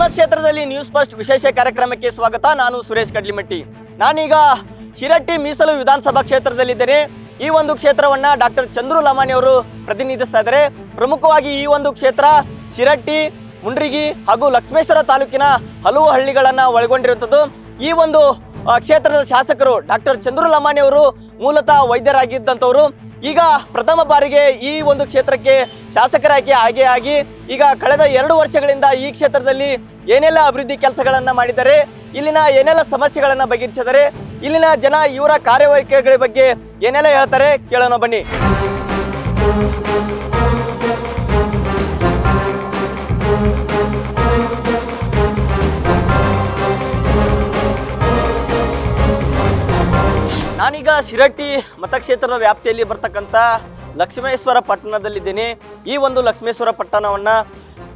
ನಿಮ್ಮ ಕ್ಷೇತ್ರದಲ್ಲಿ news first ವಿಶೇಷ ಕಾರ್ಯಕ್ರಮಕ್ಕೆ ಸ್ವಾಗತ. ನಾನು ಸುರೇಶ್ ಕಡ್ಲಿಮಟ್ಟಿ. ನಾನೀಗ ಶಿರಟ್ಟಿ ಮೀಸಲು ವಿಧಾನಸಭಾ ಕ್ಷೇತ್ರದಲ್ಲಿದ್ದೇನೆ. ಈ ಒಂದು ಕ್ಷೇತ್ರವನ್ನ ಡಾಕ್ಟರ್ ಚಂದ್ರು ಲಮಾನಿ ಅವರು ಪ್ರತಿನಿಧಿಸ್ತಾ ಇದ್ದಾರೆ. ಪ್ರಮುಖವಾಗಿ ಈ ಒಂದು ಕ್ಷೇತ್ರ ಶಿರಟ್ಟಿ, ಮುಂಡ್ರಿಗಿ ಹಾಗೂ ಲಕ್ಷ್ಮೇಶ್ವರ ತಾಲೂಕಿನ ಹಲವು ಹಳ್ಳಿಗಳನ್ನು ಒಳಗೊಂಡಿರುತ್ತದೆ. ಈ ಒಂದು ಕ್ಷೇತ್ರದ ಶಾಸಕರು ಡಾಕ್ಟರ್ ಚಂದ್ರು ಲಮಾನಿ ಅವರು ಮೂಲತಃ ವೈದ್ಯರಾಗಿದ್ದಂಥವರು. ಈಗ ಪ್ರಥಮ ಬಾರಿಗೆ ಈ ಒಂದು ಕ್ಷೇತ್ರಕ್ಕೆ ಶಾಸಕರಾಗಿ ಆಗಿ ಈಗ ಕಳೆದ 2 ವರ್ಷಗಳಿಂದ ಈ ಕ್ಷೇತ್ರದಲ್ಲಿ ಏನೆಲ್ಲ ಅಭಿವೃದ್ಧಿ ಕೆಲಸಗಳನ್ನು ಮಾಡಿದ್ದಾರೆ, ಇಲ್ಲಿನ ಏನೆಲ್ಲ ಸಮಸ್ಯೆಗಳನ್ನು ಬಗೆಹರಿಸಿದ್ದಾರೆ, ಇಲ್ಲಿನ ಜನ ಇವರ ಕಾರ್ಯವೈಖರಿಗಳ ಬಗ್ಗೆ ಏನೆಲ್ಲ ಹೇಳ್ತಾರೆ ಕೇಳೋಣ ಬನ್ನಿ. ನಾನೀಗ ಶಿರಟ್ಟಿ ಮತಕ್ಷೇತ್ರದ ವ್ಯಾಪ್ತಿಯಲ್ಲಿ ಬರ್ತಕ್ಕಂಥ ಲಕ್ಷ್ಮೇಶ್ವರ ಪಟ್ಟಣದಲ್ಲಿದ್ದೇನೆ. ಈ ಒಂದು ಲಕ್ಷ್ಮೇಶ್ವರ ಪಟ್ಟಣವನ್ನು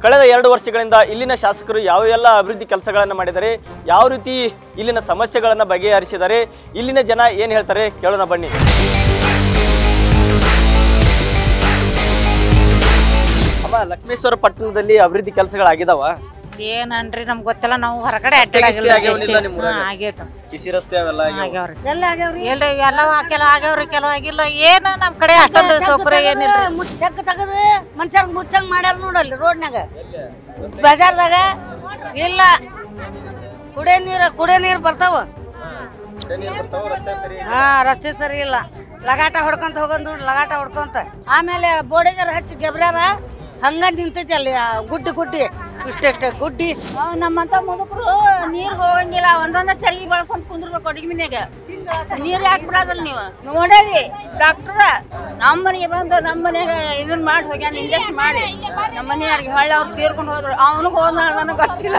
ಕಳೆದ 2 ವರ್ಷಗಳಿಂದ ಇಲ್ಲಿನ ಶಾಸಕರು ಯಾವೆಲ್ಲ ಅಭಿವೃದ್ಧಿ ಕೆಲಸಗಳನ್ನು ಮಾಡಿದ್ದಾರೆ, ಯಾವ ರೀತಿ ಇಲ್ಲಿನ ಸಮಸ್ಯೆಗಳನ್ನು ಬಗೆಹರಿಸಿದ್ದಾರೆ, ಇಲ್ಲಿನ ಜನ ಏನು ಹೇಳ್ತಾರೆ ಕೇಳೋಣ ಬನ್ನಿ. ಅಮ್ಮ, ಲಕ್ಷ್ಮೇಶ್ವರ ಪಟ್ಟಣದಲ್ಲಿ ಅಭಿವೃದ್ಧಿ ಕೆಲಸಗಳಾಗಿದಾವ? ಏನನ್ರಿ ನಮ್ಗೆ ಗೊತ್ತಿಲ್ಲ, ನಾವು ಹೊರಗಡೆ ಅಡ್ಡಾಡಿಲ್ಲ. ಶಿಶಿ ರಸ್ತೆ ಅವೆಲ್ಲ ಎಲ್ಲ ಕೆಲವು ಆಗ್ಯಾವ್ರಿ, ಕೆಲವು ಆಗಿಲ್ಲ. ಏನು ನಮ್ ಕಡೆ ಅಷ್ಟೊಂದು ಸೌಕರ್ಯ ಏನಿಲ್ಲ. ತೆಗ್ ತಗದು ಮನುಷ್ಯರ್ಗೆ ಮುಚ್ಚಂಗ್ ಮಾಡ್ಯಾರ ನೋಡಲ್ರಿ ರೋಡ್ನಾಗ, ಬಜಾರ್ದಾಗ ಇಲ್ಲ. ಕುಡಿಯ ನೀರು ಬರ್ತಾವ, ಹಾ ರಸ್ತೆ ಸರಿ ಇಲ್ಲ. ಲಗಾಟ ಹೊಡ್ಕೊಂತ ಹೋಗೋದ್ ನೋಡ್ರಿ, ಲಗಾಟ ಹೊಡ್ಕೊಂತ. ಆಮೇಲೆ ಬೋಡಿಗಾರ ಹಚ್ಚಿ ಗೆಬ್ರ್ಯಾರ ಹಂಗ ನಿಂತೈತಿ ಅಲ್ಲಿ ಗುಡ್ಡಿ ಇಷ್ಟೆಷ್ಟ ಗುಡ್ಡಿ. ನಮ್ಮಂತ ಮುದುಕರು ನೀರ್ ಹೋಗಂಗಿಲ್ಲ, ಒಂದೊಂದ ಚರಿ ಬಳಸಂತ ಕುಂದ್ರಬೇಕು ಅಡಿಗೆ ಮನ್ಯಾಗ. ನೀರ್ ಯಾಕೆ ಬಿಡೋದಲ್ಲ ನೀವು ನೋಡರಿ? ಡಾಕ್ಟರ್ ನಮ್ಮ ಮನೆಗೆ ಬಂದು ನಮ್ಮ ಮನ್ಯಾಗ ಇದನ್ನ ಮಾಡಿ ಹೋಗ್ಯಾನ, ಇಂಜೆಕ್ಷನ್ ಮಾಡಿ ನಮ್ಮ ಮನೆಯವ್ರಿಗೆ ಹೊಳ್ಳಿ ಅವ್ರು ತೀರ್ಕೊಂಡು ಹೋದ್ರು. ಅವನು ಹೋದ ನನಗೆ ಗೊತ್ತಿಲ್ಲ.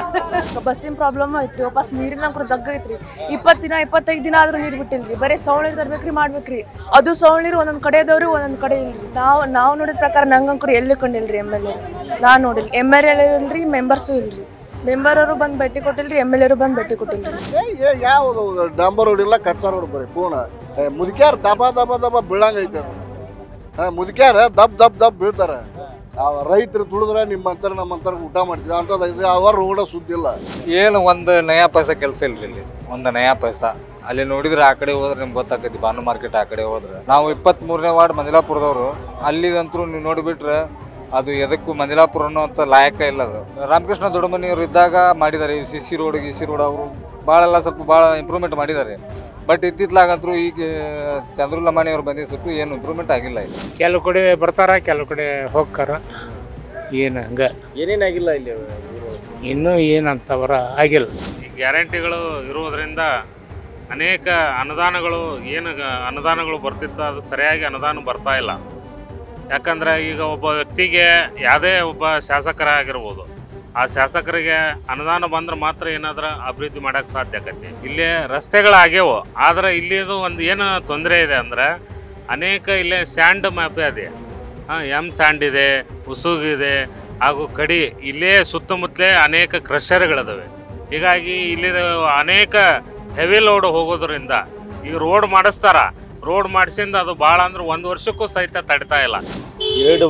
ಬಸ್ಸಿನ ಪ್ರಾಬ್ಲಮ್ ಐತ್ರಿ, ವಾಪಸ್ ನೀರಿನ ಕೂಡ ಜಗ್ಗ ಐತ್ರಿ. 20 ದಿನ 25 ದಿನ ಆದ್ರೂ ನೀರು ಬಿಟ್ಟಿಲ್ರಿ. ಬರೀ ಸೌಳ್ ತರ್ಬೇಕ್ರಿ, ಮಾಡ್ಬೇಕ್ರಿ. ಅದು ಸೌಳ್ ನೀರು ಒಂದೊಂದ್ ಕಡೆ ಇದಾವ್ರಿ, ಒಂದೊಂದ್ ಕಡೆ ಇಲ್ರಿ. ನಾವು ನೋಡಿದ ಪ್ರಕಾರ ನಂಗಂಕರು ಎಲ್ಲಿ ಕಂಡಿಲ್ರಿ. MLA ನಾನ್ ನೋಡಿಲ್ಲ, MLA ಇಲ್ರಿ, ಮೆಂಬರ್ಸು ಇಲ್ರಿ. ಮೆಂಬರ್ ಅವರು ಬಂದು ಭೇಟಿ ಕೊಟ್ಟಿಲ್ರಿ, MLA ಅವರು ಬಂದು ಭೇಟಿ ಕೊಟ್ಟಿಲ್ರಿ. ಯಾವ ಡಾಂಬರ್ ರೋಡ್ ಇಲ್ಲ, ಕಚ್ಚಾ ರೋಡ್ ಬರೀ ಪೂರ್ಣ ಮುದುಕ್ಯಾರ ದಬ ಬೀಳಂಗೈತೆ. ಮುದುಕ್ಯಾರ ದಬ್ ಬೀಳ್ತಾರ. ರೈತರು ದುಡಿದ್ರೆ ನಿಮ್ಮಂತರ ನಮ್ಮಂತರ ಊಟ ಮಾಡ್ತೀವಿ ಅಂತದ್ದು ಅವ್ರ ರೋಡ ಸುದ್ದಿ ಇಲ್ಲ. ಏನು ಒಂದು ನಯಾ ಪೈಸಾ ಕೆಲಸ ಇಲ್ರಿ ಇಲ್ಲಿ, ಒಂದು ನಯಾ ಪೈಸಾ. ಅಲ್ಲಿ ನೋಡಿದ್ರೆ ಆ ಕಡೆ ಹೋದ್ರೆ ನಿಮ್ಗೆ ಗೊತ್ತಾಕೈತಿ, ಭಾನು ಮಾರ್ಕೆಟ್ ಆ ಕಡೆ ಹೋದ್ರೆ. ನಾವು 23ನೇ ವಾರ್ಡ್ ಮಂಜಲಾಪುರದವರು. ಅಲ್ಲಿದಂತರೂ ನೀವು ನೋಡಿಬಿಟ್ರೆ ಅದು ಎದಕ್ಕೂ ಮಂಜಲಾಪುರ ಅನ್ನೋ ಅಂತ ಲಾಯಕ ಇಲ್ಲ. ಅದು ರಾಮಕೃಷ್ಣ ದೊಡ್ಡಮನಿಯವರು ಇದ್ದಾಗ ಮಾಡಿದ್ದಾರೆ. CC ರೋಡ್ ಅವರು ಭಾಳ ಇಂಪ್ರೂವ್ಮೆಂಟ್ ಮಾಡಿದ್ದಾರೆ. ಬಟ್ ಇತ್ತಿತ್ಲಾಗಂತರೂ ಈಗ ಚಂದ್ರು ಲಮಾಣಿ ಅವ್ರು ಬಂದಿದ್ದು ಸ್ವಲ್ಪ ಏನು ಇಂಪ್ರೂವ್ಮೆಂಟ್ ಆಗಿಲ್ಲ. ಇಲ್ಲಿ ಕೆಲವು ಕಡೆ ಬರ್ತಾರ, ಕೆಲವು ಕಡೆ ಹೋಗ್ತಾರ. ಏನು ಹಂಗ ಏನೇನಾಗಿಲ್ಲ ಇಲ್ಲಿ, ಇನ್ನೂ ಏನಂತವರ ಆಗಿಲ್ಲ. ಈ ಗ್ಯಾರಂಟಿಗಳು ಇರುವುದರಿಂದ ಅನೇಕ ಅನುದಾನಗಳು ಬರ್ತಿತ್ತು, ಅದು ಸರಿಯಾಗಿ ಅನುದಾನ ಬರ್ತಾ ಇಲ್ಲ. ಯಾಕಂದ್ರೆ ಈಗ ಒಬ್ಬ ವ್ಯಕ್ತಿಗೆ ಯಾವುದೇ ಒಬ್ಬ ಶಾಸಕರಾಗಿರ್ಬೋದು, ಆ ಶಾಸಕರಿಗೆ ಅನುದಾನ ಬಂದ್ರೆ ಮಾತ್ರ ಏನಾದ್ರೂ ಅಭಿವೃದ್ಧಿ ಮಾಡೋಕ್ಕೆ ಸಾಧ್ಯ ಆಗತ್ತೆ. ಇಲ್ಲೇ ರಸ್ತೆಗಳಾಗ್ಯವು, ಆದ್ರೆ ಇಲ್ಲಿದು ಒಂದು ಏನು ತೊಂದರೆ ಇದೆ ಅಂದರೆ ಅನೇಕ ಇಲ್ಲೇ ಸ್ಯಾಂಡ್ ಮ್ಯಾಪೇ ಇದೆ. ಸ್ಯಾಂಡ್ ಇದೆ, ಉಸುಗಿದೆ ಹಾಗೂ ಕಡಿ. ಇಲ್ಲೇ ಸುತ್ತಮುತ್ತಲೇ ಅನೇಕ ಕ್ರಷರ್ಗಳಿದಾವೆ. ಹೀಗಾಗಿ ಇಲ್ಲಿ ಅನೇಕ ಹೆವಿ ಲೋಡ್ ಹೋಗೋದ್ರಿಂದ ಈಗ ರೋಡ್ ಮಾಡಿಸ್ತಾರ. ರೋಡ್ ಮಾಡಿಸಿಂದ ಅದು ಭಾಳ ಅಂದ್ರೆ 1 ವರ್ಷಕ್ಕೂ ಸಹಿತ ತಡಿತಾ ಇಲ್ಲ. 2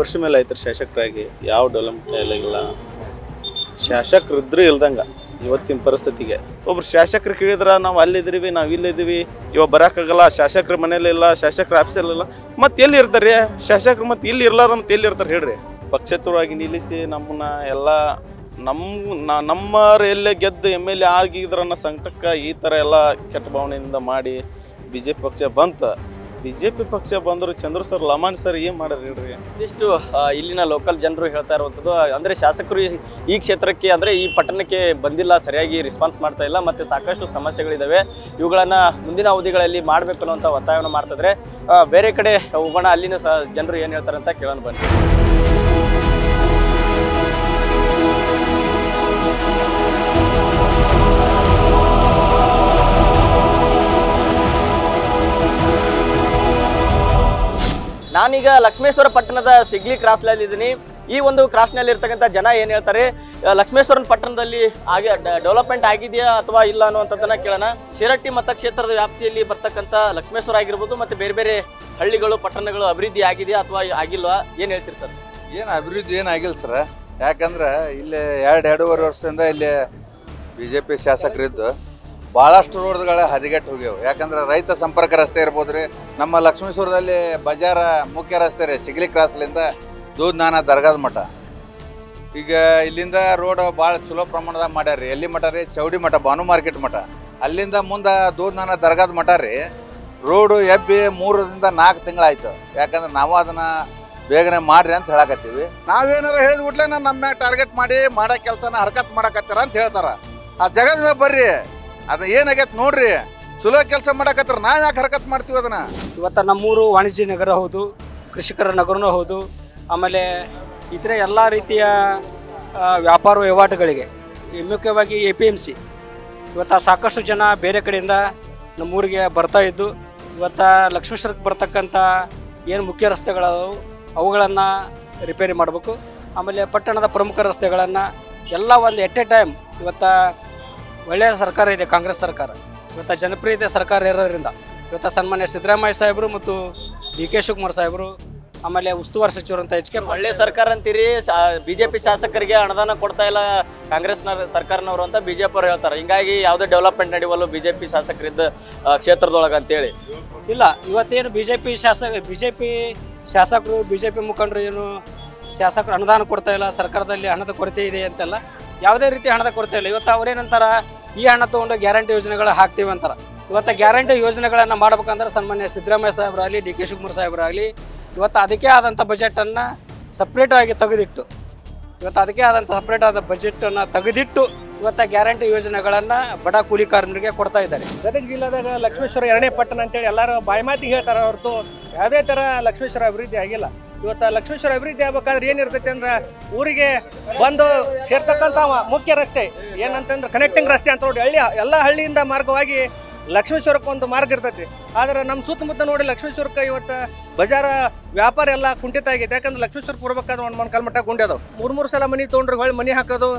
ವರ್ಷ ಮೇಲೆ ಆಯ್ತು ಶಾಸಕರಾಗಿ. ಯಾವ ಡೆವಲಪ್ಮೆಂಟ್ ಇಲ್ಲ. ಶಾಸಕರಿದ್ರು ಇಲ್ದಂಗ ಇವತ್ತಿನ ಪರಿಸ್ಥಿತಿಗೆ. ಒಬ್ರು ಶಾಸಕರು ಕೇಳಿದ್ರೆ ನಾವು ಅಲ್ಲಿದ್ದೀವಿ, ನಾವು ಇಲ್ಲಿದ್ದೀವಿ, ಇವಾಗ ಬರೋಕ್ಕಾಗಲ್ಲ, ಶಾಸಕರ ಮನೇಲಿಲ್ಲ, ಶಾಸಕರ ಆಫೀಸಲ್ಲಿಲ್ಲ, ಮತ್ತೆ ಎಲ್ಲಿ ಇರ್ತಾರೆ ಶಾಸಕರು? ಮತ್ತೆ ಇಲ್ಲಿ ಇರ್ಲಾರ ಮತ್ತೆ ಎಲ್ಲಿ ಇರ್ತಾರೆ ಹೇಳ್ರಿ? ಪಕ್ಷೇತರವಾಗಿ ನಿಲ್ಲಿಸಿ ನಮ್ಮನ್ನ ಎಲ್ಲ ನಮ್ಮವ್ರು ಎಲ್ಲೇ ಗೆದ್ದು MLA ಆಗಿದ್ರನ್ನ ಸಂಕಟಕ್ಕೆ ಈ ಥರ ಎಲ್ಲ ಕೆಟ್ಟ ಭಾವನೆಯಿಂದ ಮಾಡಿ BJP ಪಕ್ಷ ಬಂತ. BJP ಪಕ್ಷ ಬಂದರು ಚಂದ್ರು ಸರ್, ಲಮಾಣಿ ಸರ್ ಏನು ಮಾಡ್ಯಾರ ಹೇಳ್ರಿ? ಇದಿಷ್ಟು ಇಲ್ಲಿನ ಲೋಕಲ್ ಜನರು ಹೇಳ್ತಾ ಇರುವಂಥದ್ದು. ಅಂದರೆ ಶಾಸಕರು ಈ ಕ್ಷೇತ್ರಕ್ಕೆ ಅಂದರೆ ಈ ಪಟ್ಟಣಕ್ಕೆ ಬಂದಿಲ್ಲ, ಸರಿಯಾಗಿ ರೆಸ್ಪಾನ್ಸ್ ಮಾಡ್ತಾ ಇಲ್ಲ, ಮತ್ತು ಸಾಕಷ್ಟು ಸಮಸ್ಯೆಗಳಿದ್ದಾವೆ. ಇವುಗಳನ್ನು ಮುಂದಿನ ಅವಧಿಗಳಲ್ಲಿ ಮಾಡಬೇಕು ಅನ್ನೋಂಥ ಒತ್ತಾಯವನ್ನು ಮಾಡ್ತಿದ್ರೆ. ಬೇರೆ ಕಡೆ ಹೋಗೋಣ, ಅಲ್ಲಿನ ಜನರು ಏನು ಹೇಳ್ತಾರೆ ಅಂತ ಕೇಳೋಣ ಬನ್ನಿ. ನಾನೀಗ ಲಕ್ಷ್ಮೇಶ್ವರ ಪಟ್ಟಣದ ಸಿಗ್ಲಿ ಕ್ರಾಸ್ನಲ್ಲಿ ಇದ್ದೀನಿ. ಈ ಒಂದು ಕ್ರಾಸ್ನಲ್ಲಿ ಇರ್ತಕ್ಕಂಥ ಜನ ಏನು ಹೇಳ್ತಾರೆ, ಲಕ್ಷ್ಮೇಶ್ವರನ ಪಟ್ಟಣದಲ್ಲಿ ಡೆವಲಪ್ಮೆಂಟ್ ಆಗಿದೆಯಾ ಅಥವಾ ಇಲ್ಲ ಅನ್ನುವಂಥದ್ದನ್ನು ಕೇಳೋಣ. ಶಿರಟ್ಟಿ ಮತಕ್ಷೇತ್ರದ ವ್ಯಾಪ್ತಿಯಲ್ಲಿ ಬರ್ತಕ್ಕಂಥ ಲಕ್ಷ್ಮೇಶ್ವರ ಆಗಿರ್ಬೋದು ಮತ್ತು ಬೇರೆ ಬೇರೆ ಹಳ್ಳಿಗಳು ಪಟ್ಟಣಗಳು ಅಭಿವೃದ್ಧಿ ಆಗಿದೆಯಾ ಅಥವಾ ಆಗಿಲ್ವಾ, ಏನು ಹೇಳ್ತೀರಿ ಸರ್? ಏನು ಅಭಿವೃದ್ಧಿ ಏನಾಗಿಲ್ಲ ಸರ್. ಯಾಕಂದ್ರೆ ಇಲ್ಲಿ ಎರಡೂವರೆ ವರ್ಷದಿಂದ ಇಲ್ಲಿ BJP ಶಾಸಕರಿದ್ದು ಭಾಳಷ್ಟು ರೋಡ್ಗಳು ಹದಗೆಟ್ಟು ಹೋಗ್ಯಾವ. ಯಾಕಂದ್ರೆ ರೈತ ಸಂಪರ್ಕ ರಸ್ತೆ ಇರ್ಬೋದು ರೀ, ನಮ್ಮ ಲಕ್ಷ್ಮೇಶ್ವರದಲ್ಲಿ ಬಜಾರ ಮುಖ್ಯ ರಸ್ತೆ ರೀ, ಸಿಗ್ಲಿ ಕ್ರಾಸ್ಲಿಂದ ದೂದ್ನಾನ ದರ್ಗಾದ ಮಠ. ಈಗ ಇಲ್ಲಿಂದ ರೋಡ್ ಭಾಳ ಚಲೋ ಪ್ರಮಾಣದಾಗ ಮಾಡ್ಯಾರ ರೀ. ಎಲ್ಲಿ ಮಠ ರೀ? ಚೌಡಿ ಮಠ, ಭಾನು ಮಾರ್ಕೆಟ್ ಮಠ. ಅಲ್ಲಿಂದ ಮುಂದೆ ದೂದ್ನಾನ ದರ್ಗಾದ ಮಠ ರೀ. ರೋಡು ಎಬ್ಬಿ 3 ರಿಂದ 4 ತಿಂಗಳಾಯ್ತು. ಯಾಕಂದ್ರೆ ನಾವು ಅದನ್ನು ಬೇಗನೆ ಮಾಡ್ರಿ ಅಂತ ಹೇಳಕತ್ತೀವಿ. ನಾವೇನಾರು ಹೇಳಿದ್ಬಿಟ್ಲೆ ನಮ್ಮ ಟಾರ್ಗೆಟ್ ಮಾಡಿ ಮಾಡೋ ಕೆಲಸನ ಹರಕತ್ ಮಾಡಕತ್ತಾರ ಅಂತ ಹೇಳ್ತಾರ. ಆ ಜಗದ ಮೇಲೆ ಬರ್ರಿ, ಅದು ಏನಾಗೈತೆ ನೋಡ್ರಿ. ಚಲೋ ಕೆಲಸ ಮಾಡಕತ್ತಾರ, ನಾವು ಯಾಕೆ ಹರಕತ್ ಮಾಡ್ತೀವಿ ಅದನ್ನ? ಇವತ್ತು ನಮ್ಮೂರು ವಾಣಿಜ್ಯ ನಗರ ಹೌದು, ಕೃಷಿಕರ ನಗರನೂ ಹೌದು. ಆಮೇಲೆ ಇತರೆ ಎಲ್ಲ ರೀತಿಯ ವ್ಯಾಪಾರ ವಹಿವಾಟುಗಳಿಗೆ ಮುಖ್ಯವಾಗಿ APMC ಇವತ್ತು ಸಾಕಷ್ಟು ಜನ ಬೇರೆ ಕಡೆಯಿಂದ ನಮ್ಮೂರಿಗೆ ಬರ್ತಾ ಇದ್ದು ಇವತ್ತು ಲಕ್ಷ್ಮೇಶ್ವರಕ್ಕೆ ಬರ್ತಕ್ಕಂಥ ಏನು ಮುಖ್ಯ ರಸ್ತೆಗಳವು ಅವುಗಳನ್ನು ರಿಪೇರಿ ಮಾಡಬೇಕು. ಆಮೇಲೆ ಪಟ್ಟಣದ ಪ್ರಮುಖ ರಸ್ತೆಗಳನ್ನು ಎಲ್ಲ ಒಂದು ಎಟ್ ಎ ಟೈಮ್ ಇವತ್ತು ಒಳ್ಳೆಯ ಸರ್ಕಾರ ಇದೆ, ಕಾಂಗ್ರೆಸ್ ಸರ್ಕಾರ. ಇವತ್ತು ಜನಪ್ರಿಯತೆ ಸರ್ಕಾರ ಇರೋದ್ರಿಂದ ಇವತ್ತು ಸನ್ಮಾನ್ಯ ಸಿದ್ದರಾಮಯ್ಯ ಸಾಹೇಬರು ಮತ್ತು DK ಶಿವಕುಮಾರ್ ಸಾಹೇಬರು ಆಮೇಲೆ ಉಸ್ತುವಾರಿ ಸಚಿವರಂತ HK ಒಳ್ಳೆ ಸರ್ಕಾರ ಅಂತೀರಿ. BJP ಶಾಸಕರಿಗೆ ಅನುದಾನ ಕೊಡ್ತಾ ಇಲ್ಲ ಕಾಂಗ್ರೆಸ್ ಸರ್ಕಾರನವರು ಅಂತ BJP ಅವ್ರು ಹೇಳ್ತಾರೆ. ಹಿಂಗಾಗಿ ಯಾವುದೇ ಡೆವಲಪ್ಮೆಂಟ್ ನಡೆಯುವಲ್ಲ BJP ಶಾಸಕರಿದ್ದ ಕ್ಷೇತ್ರದೊಳಗೆ ಅಂತೇಳಿ. ಇಲ್ಲ, ಇವತ್ತೇನು BJP ಶಾಸಕರು BJP ಮುಖಂಡರು ಏನು ಶಾಸಕರು ಅನುದಾನ ಕೊಡ್ತಾ ಇಲ್ಲ, ಸರ್ಕಾರದಲ್ಲಿ ಹಣದ ಕೊರತೆ ಇದೆ ಅಂತೆಲ್ಲ ಯಾವುದೇ ರೀತಿ ಹಣದ ಕೊರತೆ ಇಲ್ಲ. ಇವತ್ತು ಅವ್ರೇನಂತಾರ, ಈ ಹಣ ತೊಗೊಂಡು ಗ್ಯಾರಂಟಿ ಯೋಜನೆಗಳು ಹಾಕ್ತೀವಿ ಅಂತಾರೆ. ಇವತ್ತು ಗ್ಯಾರಂಟಿ ಯೋಜನೆಗಳನ್ನು ಮಾಡ್ಬೇಕಂದ್ರೆ ಸನ್ಮಾನ್ಯ ಸಿದ್ದರಾಮಯ್ಯ ಸಾಹೇಬರಾಗಲಿ DK ಶಿವಕುಮಾರ್ ಸಾಹೇಬರಾಗಲಿ ಇವತ್ತು ಅದಕ್ಕೆ ಆದಂಥ ಬಜೆಟನ್ನು ಸಪ್ರೇಟಾಗಿ ತೆಗೆದಿಟ್ಟು ಬಜೆಟನ್ನು ತೆಗೆದಿಟ್ಟು ಇವತ್ತು ಗ್ಯಾರಂಟಿ ಯೋಜನೆಗಳನ್ನು ಬಡ ಕೂಲಿ ಕಾರ್ಮಿಕರಿಗೆ ಕೊಡ್ತಾ ಇದ್ದಾರೆ. ಗದಗ ಜಿಲ್ಲಾದಾಗ ಲಕ್ಷ್ಮೇಶ್ವರ 2ನೇ ಪಟ್ಟಣ ಅಂತೇಳಿ ಎಲ್ಲರೂ ಬಾಯಿ ಮಾತಿಗೆ ಹೇಳ್ತಾರೆ ಹೊರತು ಯಾವುದೇ ಥರ ಲಕ್ಷ್ಮೇಶ್ವರ ಅಭಿವೃದ್ಧಿ ಆಗಿಲ್ಲ. ಇವತ್ತು ಲಕ್ಷ್ಮೇಶ್ವರ ಅಭಿವೃದ್ಧಿ ಆಗ್ಬೇಕಾದ್ರೆ ಏನಿರ್ತೈತೆ ಅಂದ್ರೆ ಊರಿಗೆ ಬಂದು ಸೇರ್ತಕ್ಕಂಥ ಮುಖ್ಯ ರಸ್ತೆ ಏನಂತಂದ್ರೆ ಕನೆಕ್ಟಿಂಗ್ ರಸ್ತೆ ಅಂತ ನೋಡಿ ಎಲ್ಲ ಹಳ್ಳಿಯಿಂದ ಮಾರ್ಗವಾಗಿ ಲಕ್ಷ್ಮೇಶ್ವರಕ್ಕೆ ಒಂದು ಮಾರ್ಗ ಇರ್ತೈತಿ. ಆದರೆ ನಮ್ಮ ಸುತ್ತಮುತ್ತ ನೋಡಿ ಲಕ್ಷ್ಮೇಶ್ವರಕ್ಕೆ ಇವತ್ತು ಬಜಾರ ವ್ಯಾಪಾರ ಎಲ್ಲ ಕುಂಠಿತ ಆಗೈತೆ. ಯಾಕಂದ್ರೆ ಲಕ್ಷ್ಮೇಶ್ವರಕ್ಕೆ ಬರ್ಬೇಕಾದ್ರೆ ಒಂದು ಕಾಲ್ ಮಟ್ಟ ಗುಂಡ್ಯದವು. 3 ಸಲ ಮನೆ ತೊಗೊಂಡ್ರೆ ಹೊಳ್ಳಿ ಮನೆ ಹಾಕೋದು,